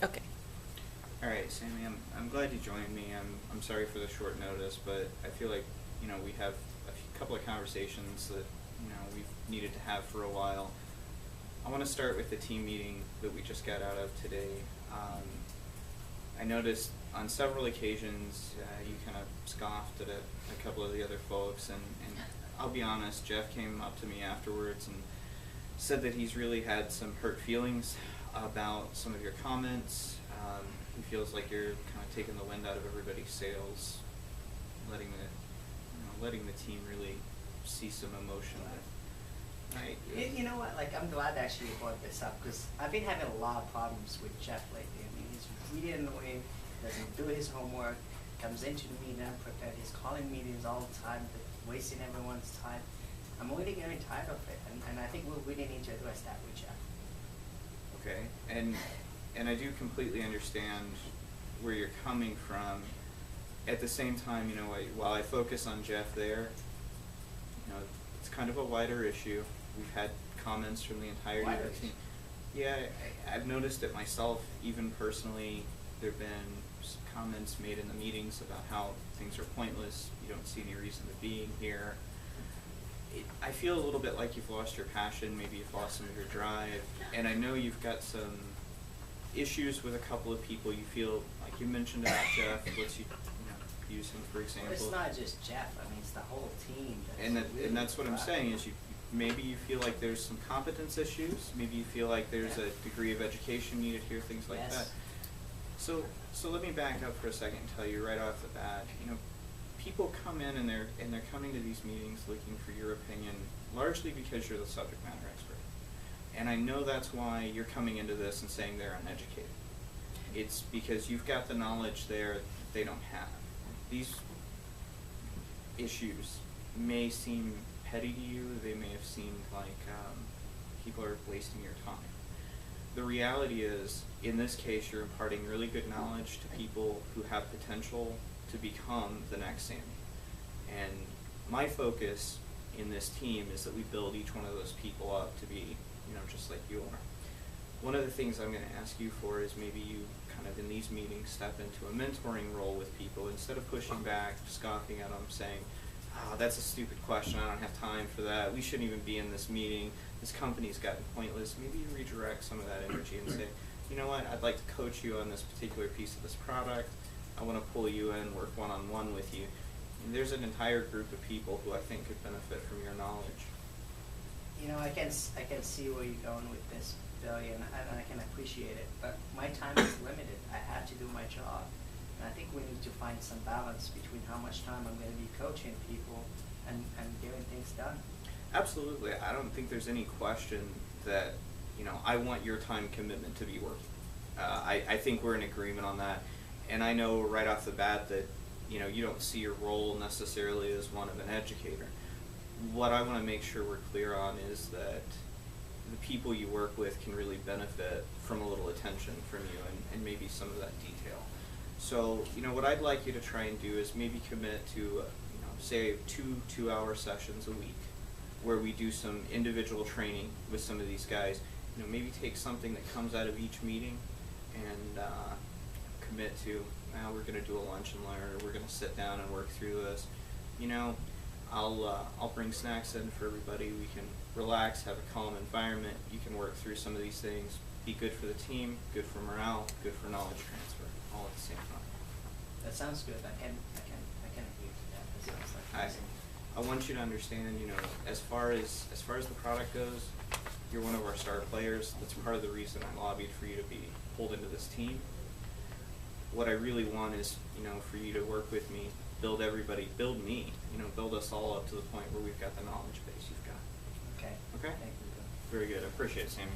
Okay. All right, Sammy, I'm glad you joined me. I'm sorry for the short notice, but I feel like, we have couple of conversations that, we've needed to have for a while. I want to start with the team meeting that we just got out of today. I noticed on several occasions you kind of scoffed at a couple of the other folks, and I'll be honest, Jeff came up to me afterwards and said that he's really had some hurt feelings about some of your comments. He feels like you're kind of taking the wind out of everybody's sails, letting the team really see some emotion. Right. You know what? Like, I'm glad actually you brought this up because I've been having a lot of problems with Jeff lately. I mean, he's really annoying. Doesn't do his homework. Comes into the meeting unprepared. He's calling meetings all the time, wasting everyone's time. I'm really getting tired of it, and I think we really need to address that with Jeff. Okay, and I do completely understand where you're coming from. At the same time, while I focus on Jeff there, it's kind of a wider issue. We've had comments from the entirety of the team. Yeah, I've noticed it myself, even personally. There have been comments made in the meetings about how things are pointless. You don't see any reason to being here. I feel a little bit like you've lost your passion, maybe you've lost some of your drive, and I know you've got some issues with a couple of people. You feel like you mentioned about Jeff. Let's use him for example. It's not just Jeff. I mean, it's the whole team. And that's what I'm saying is maybe you feel like there's some competence issues. Maybe you feel like there's a degree of education needed here, things like that. So let me back up for a second and tell you right off the bat. People come in and they're coming to these meetings looking for your opinion, largely because you're the subject matter expert. And I know that's why you're coming into this and saying they're uneducated. It's because you've got the knowledge there that they don't have. These issues may seem petty to you. They may have seemed like people are wasting your time. The reality is, in this case, you're imparting really good knowledge to people who have potential to become the next Sammy. And my focus in this team is that we build each one of those people up to be, just like you are. One of the things I'm going to ask you for is maybe you kind of in these meetings step into a mentoring role with people instead of pushing back, scoffing at them, saying, that's a stupid question, I don't have time for that, we shouldn't even be in this meeting, this company's gotten pointless. Maybe you redirect some of that energy and say, you know what, I'd like to coach you on this particular piece of this product. I want to pull you in, work one-on-one with you. And there's an entire group of people who I think could benefit from your knowledge. I can see where you're going with this, Billy, and I can appreciate it. But my time is limited. I have to do my job. And I think we need to find some balance between how much time I'm going to be coaching people and getting things done. Absolutely. I don't think there's any question that, I want your time commitment to be working. I think we're in agreement on that. And I know right off the bat that, you don't see your role necessarily as one of an educator. What I want to make sure we're clear on is that the people you work with can really benefit from a little attention from you and maybe some of that detail. So, what I'd like you to try and do is maybe commit to, say two-hour sessions a week where we do some individual training with some of these guys. Maybe take something that comes out of each meeting and commit to, we're going to do a lunch and learn, or we're going to sit down and work through this. I'll bring snacks in for everybody. We can relax, have a calm environment. You can work through some of these things. Be good for the team, good for morale, good for knowledge transfer, all at the same time. That sounds good. I can agree with that. That sounds like amazing. I want you to understand, as far as the product goes, you're one of our star players. That's part of the reason I lobbied for you to be pulled into this team. What I really want is, for you to work with me, build everybody, build me, build us all up to the point where we've got the knowledge base you've got. Okay. Okay? Thank you. Very good. I appreciate it, Sammy.